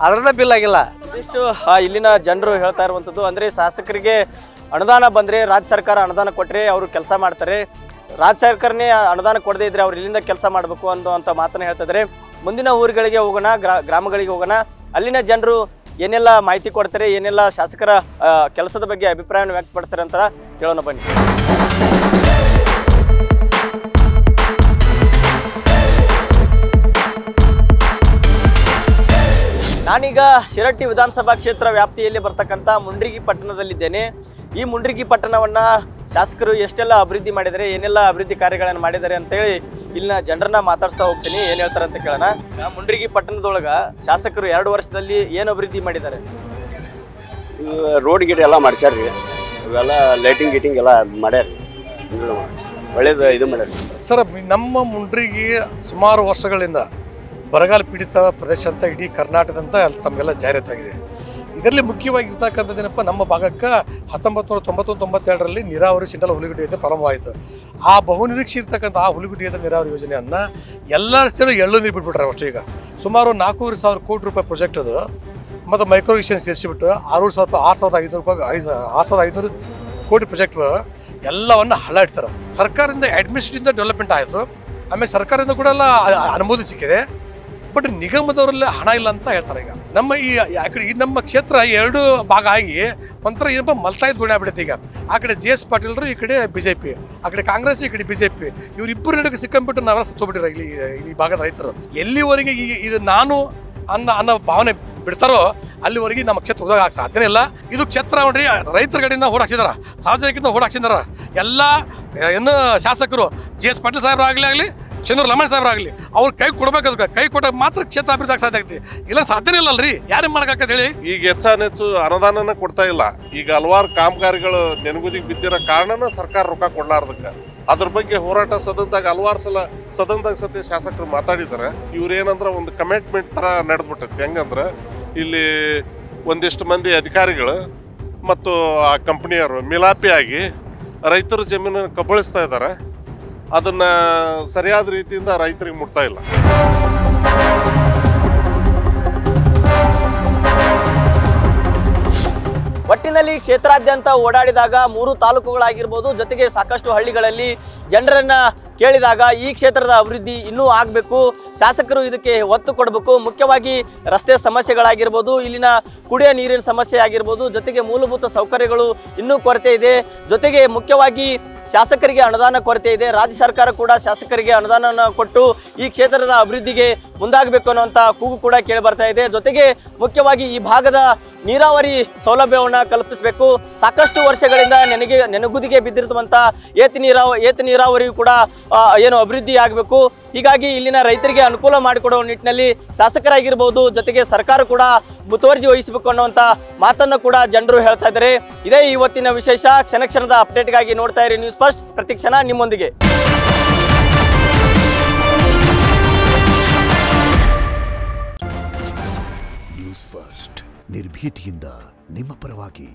ಅದರದ ಬಿಲ್ ಆಗಿಲ್ಲ. ಇಷ್ಟು ಇಲ್ಲಿನ ಜನರು ಹೇಳ್ತಾ ಇರುವಂಥದ್ದು. ಅಂದರೆ ಶಾಸಕರಿಗೆ ಅನುದಾನ ಬಂದರೆ, ರಾಜ್ಯ ಸರ್ಕಾರ ಅನುದಾನ ಕೊಟ್ಟರೆ ಅವರು ಕೆಲಸ ಮಾಡ್ತಾರೆ, ರಾಜ್ಯ ಸರ್ಕಾರನೇ ಅನುದಾನ ಕೊಡದೇ ಇದ್ರೆ ಅವ್ರು ಇಲ್ಲಿಂದ ಕೆಲಸ ಮಾಡಬೇಕು ಅನ್ನೋಂಥ ಮಾತನ್ನು ಹೇಳ್ತಾ ಇದ್ದಾರೆ. ಮುಂದಿನ ಊರುಗಳಿಗೆ ಹೋಗೋಣ, ಗ್ರಾಮಗಳಿಗೆ ಹೋಗೋಣ, ಅಲ್ಲಿನ ಜನರು ಏನೆಲ್ಲ ಮಾಹಿತಿ ಕೊಡ್ತಾರೆ, ಏನೆಲ್ಲ ಶಾಸಕರ ಕೆಲಸದ ಬಗ್ಗೆ ಅಭಿಪ್ರಾಯವನ್ನು ವ್ಯಕ್ತಪಡಿಸ್ತಾರೆ ಅಂತ ಕೇಳೋಣ ಬನ್ನಿ. ನಾನೀಗ ಶಿರಹಟ್ಟಿ ವಿಧಾನಸಭಾ ಕ್ಷೇತ್ರ ವ್ಯಾಪ್ತಿಯಲ್ಲಿ ಬರ್ತಕ್ಕಂಥ ಮುಂಡ್ರಿಗಿ ಪಟ್ಟಣದಲ್ಲಿದ್ದೇನೆ. ಈ ಮುಂಡ್ರಿಗಿ ಪಟ್ಟಣವನ್ನು ಶಾಸಕರು ಎಷ್ಟೆಲ್ಲ ಅಭಿವೃದ್ಧಿ ಮಾಡಿದ್ದಾರೆ, ಏನೆಲ್ಲ ಅಭಿವೃದ್ಧಿ ಕಾರ್ಯಗಳನ್ನು ಮಾಡಿದ್ದಾರೆ ಅಂತೇಳಿ ಇಲ್ಲಿನ ಜನರನ್ನ ಮಾತಾಡ್ಸ್ತಾ ಹೋಗ್ತೀನಿ. ಏನು ಹೇಳ್ತಾರೆ ಅಂತ ಕೇಳೋಣ. ಮುಂಡ್ರಿಗಿ ಪಟ್ಟಣದೊಳಗೆ ಶಾಸಕರು 2 ವರ್ಷದಲ್ಲಿ ಏನು ಅಭಿವೃದ್ಧಿ ಮಾಡಿದ್ದಾರೆ? ರೋಡ್ ಗಿಡ ಎಲ್ಲ ಮಾಡ್ಸ್ಯಾರ್ರಿ, ಇವೆಲ್ಲ ಲೈಟಿಂಗ್ ಗೀಟಿಂಗ್ ಎಲ್ಲ ಮಾಡ್ಯಾರ, ಒಳ್ಳೇದು ಇದು ಮಾಡ್ಯಾರ. ಸರ್, ನಮ್ಮ ಮುಂಡ್ರಿಗಿ ಸುಮಾರು ವರ್ಷಗಳಿಂದ ಬರಗಾಲ ಪೀಡಿತ ಪ್ರದೇಶ ಅಂತ ಇಡೀ ಕರ್ನಾಟಕದಂತ ತಮಗೆಲ್ಲ ಜಾಹೀರಾತಾಗಿದೆ. ಇದರಲ್ಲಿ ಮುಖ್ಯವಾಗಿರ್ತಕ್ಕಂಥದ್ದೇನಪ್ಪ, ನಮ್ಮ ಭಾಗಕ್ಕೆ 1991-92ರಲ್ಲಿ ನೀರಾವರಿ ಸಿಂಡಲ್ ಹುಲಿಗುಡ್ಡೆಯಿಂದ ಪ್ರಾರಂಭವಾಯಿತು. ಆ ಬಹುನಿರೀಕ್ಷೆ ಇರ್ತಕ್ಕಂಥ ಆ ಹುಲಿಗುಡ್ಡೆಯ ನೀರಾವರಿ ಯೋಜನೆಯನ್ನು ಎಲ್ಲ ರಸ್ತೆಗಳು ಎಳ್ಳು ನೀರು ಬಿಟ್ಬಿಟ್ರೆ ಅಷ್ಟು. ಈಗ ಸುಮಾರು 4,500 ಕೋಟಿ ರೂಪಾಯಿ ಪ್ರಾಜೆಕ್ಟ್ ಅದು, ಮತ್ತು ಮೈಕ್ರೋ ಇರಿಗೇಷನ್ ಸೇರಿಸಿಬಿಟ್ಟು 6,500 ಕೋಟಿ ಪ್ರಾಜೆಕ್ಟ್ ಎಲ್ಲವನ್ನು ಹಳ್ಳಾಡ್ತಾರೆ. ಸರ್ಕಾರದಿಂದ ಅಡ್ಮಿನಿಸ್ಟ್ರೇಟಿಂದ ಡೆವಲಪ್ಮೆಂಟ್ ಆಯಿತು, ಆಮೇಲೆ ಸರ್ಕಾರದಿಂದ ಕೂಡ ಎಲ್ಲ ಅನುಮೋದನೆ ಸಿಕ್ಕಿದೆ. ಬಟ್ ನಿಗಮದವರಲ್ಲಿ ಹಣ ಇಲ್ಲ ಅಂತ ಹೇಳ್ತಾರೆ. ಈಗ ನಮ್ಮ ಆ ಕಡೆ ಈ ನಮ್ಮ ಕ್ಷೇತ್ರ ಎರಡು ಭಾಗ ಆಗಿ ಒಂಥರ ಏನಪ್ಪ ಮಲ್ತಾಯಿ ಧೋಣಿ ಆಗ್ಬಿಡುತ್ತೆ ಈಗ. ಆ ಕಡೆ JS ಪಾಟೀಲ್ರು, ಈ ಕಡೆ BJP, ಆ ಕಡೆ ಕಾಂಗ್ರೆಸ್, ಈ ಕಡೆ BJP, ಇವರಿಬ್ಬರು ನಡುವೆ ಸಿಕ್ಕಂಬಿಟ್ಟು ನಾವೆಲ್ಲ ಸತ್ತೋಗ್ಬಿಟ್ಟಿರ ಇಲ್ಲಿ ಭಾಗದ ರೈತರು. ಎಲ್ಲಿವರೆಗೆ ಇದು ನಾನು ಅನ್ನೋ ಭಾವನೆ ಬಿಡ್ತಾರೋ ಅಲ್ಲಿವರೆಗೆ ನಮ್ಮ ಕ್ಷೇತ್ರ ಉದ್ಯೋಗ ಆಗಕ್ಕೆ ಸಾಧ್ಯನೇ ಇಲ್ಲ. ಇದು ಕ್ಷೇತ್ರ ನೋಡ್ರಿ, ರೈತರ ಕಡೆಯಿಂದ ಓಡ್ ಹಾಕ್ಸಿದಾರ, ಸಾರ್ವಜನಿಕರಿಂದ ಓಡ್ ಹಾಕ್ಸಿದಾರ. ಎಲ್ಲ ಏನು ಶಾಸಕರು JS ಪಾಟೀಲ್ ಸಾಹೇಬ್ರು ಆಗಲಿ ಚಂದ್ರು ಲಮಾಣಿ ಸಾಹೇಬ್ರಾಗಲಿ ಅವ್ರು ಕೈ ಕೊಡ್ಬೇಕು. ಅದಕ್ಕೆ ಕೈ ಕೊಟ್ಟಾಗ ಮಾತ್ರ ಕ್ಷೇತ್ರ ಅಭಿವೃದ್ಧಿ ಆಗಿ ಸಾಧ್ಯ ಆಗ್ತಿ, ಇಲ್ಲ ಸಾಧ್ಯನೇ ಇಲ್ಲಲ್ರಿ. ಯಾರೇನು ಮಾಡಕ್ಕಾಗತ್ತೆ ಹೇಳಿ? ಈಗ ಹೆಚ್ಚು ಅನುದಾನನ ಕೊಡ್ತಾ ಇಲ್ಲ. ಈಗ ಹಲವಾರು ಕಾಮಗಾರಿಗಳು ನೆನಗುದಿಗೆ ಬಿದ್ದಿರೋ ಕಾರಣನ ಸರ್ಕಾರ ರೊಕ್ಕ ಕೊಡ್ಲಾರ್ದಕ್ಕೆ. ಅದ್ರ ಬಗ್ಗೆ ಹೋರಾಟ ಸದನದಾಗ ಹಲವಾರು ಸಲ ಸತಿ ಶಾಸಕರು ಮಾತಾಡಿದ್ದಾರೆ. ಇವ್ರೇನಂದ್ರೆ ಒಂದು ಕಮಿಟ್ಮೆಂಟ್ ಥರ ನಡೆದ್ಬಿಟ್ಟೈತಿ. ಹೆಂಗಂದ್ರೆ ಇಲ್ಲಿ ಒಂದಿಷ್ಟು ಮಂದಿ ಅಧಿಕಾರಿಗಳು ಮತ್ತು ಆ ಕಂಪ್ನಿಯವರು ಮಿಲಾಪಿಯಾಗಿ ರೈತರ ಜಮೀನನ್ನು ಕಬಳಿಸ್ತಾ ಇದ್ದಾರೆ. ಅದನ್ನು ಸರಿಯಾದ ರೀತಿಯಿಂದ ರೈತರಿಗೆ ಮುಟ್ತಾ ಇಲ್ಲ. ಒಟ್ಟಿನಲ್ಲಿ ಕ್ಷೇತ್ರಾದ್ಯಂತ ಓಡಾಡಿದಾಗ 3 ತಾಲೂಕುಗಳಾಗಿರ್ಬೋದು, ಜೊತೆಗೆ ಸಾಕಷ್ಟು ಹಳ್ಳಿಗಳಲ್ಲಿ ಜನರನ್ನ ಕೇಳಿದಾಗ ಈ ಕ್ಷೇತ್ರದ ಅಭಿವೃದ್ಧಿ ಇನ್ನೂ ಆಗಬೇಕು, ಶಾಸಕರು ಇದಕ್ಕೆ ಒತ್ತು ಕೊಡಬೇಕು. ಮುಖ್ಯವಾಗಿ ರಸ್ತೆ ಸಮಸ್ಯೆಗಳಾಗಿರ್ಬೋದು, ಇಲ್ಲಿನ ಕುಡಿಯೋ ನೀರಿನ ಸಮಸ್ಯೆ ಆಗಿರ್ಬೋದು, ಜೊತೆಗೆ ಮೂಲಭೂತ ಸೌಕರ್ಯಗಳು ಇನ್ನೂ ಕೊರತೆ ಇದೆ. ಜೊತೆಗೆ ಮುಖ್ಯವಾಗಿ ಶಾಸಕರಿಗೆ ಅನುದಾನ ಕೊರತೆ ಇದೆ. ರಾಜ್ಯ ಸರ್ಕಾರ ಕೂಡ ಶಾಸಕರಿಗೆ ಅನುದಾನವನ್ನು ಕೊಟ್ಟು ಈ ಕ್ಷೇತ್ರದ ಅಭಿವೃದ್ಧಿಗೆ ಮುಂದಾಗಬೇಕು ಅನ್ನುವಂಥ ಕೂಗು ಕೂಡ ಕೇಳಿ ಬರ್ತಾ ಇದೆ. ಜೊತೆಗೆ ಮುಖ್ಯವಾಗಿ ಈ ಭಾಗದ ನೀರಾವರಿ ಸೌಲಭ್ಯವನ್ನು ಕಲ್ಪಿಸಬೇಕು. ಸಾಕಷ್ಟು ವರ್ಷಗಳಿಂದ ನೆನಗುದಿಗೆ ಬಿದ್ದಿರುವಂಥ ಏತ ನೀರಾವರಿಯು ಕೂಡ ಏನು ಅಭಿವೃದ್ಧಿ ಆಗಬೇಕು. ಹೀಗಾಗಿ ಇಲ್ಲಿನ ರೈತರಿಗೆ ಅನುಕೂಲ ಮಾಡಿಕೊಡುವ ನಿಟ್ಟಿನಲ್ಲಿ ಶಾಸಕರಾಗಿರ್ಬೋದು, ಜೊತೆಗೆ ಸರ್ಕಾರ ಕೂಡ ಮುತುವರ್ಜಿ ವಹಿಸಬೇಕು ಅನ್ನುವಂಥ ಮಾತನ್ನು ಕೂಡ ಜನರು ಹೇಳ್ತಾ ಇದ್ದಾರೆ. ಇದೇ ಇವತ್ತಿನ ವಿಶೇಷ. ಕ್ಷಣದ ಅಪ್ಡೇಟ್ಗಾಗಿ ನೋಡ್ತಾ ಇರಿ ನ್ಯೂಸ್ ಫಸ್ಟ್, ಪ್ರತಿಕ್ಷಣ ನಿಮ್ಮೊಂದಿಗೆ. ನ್ಯೂಸ್ ಫಸ್ಟ್, ನಿರ್ಭೀತಿಯಿಂದ ನಿಮ್ಮ ಪರವಾಗಿ.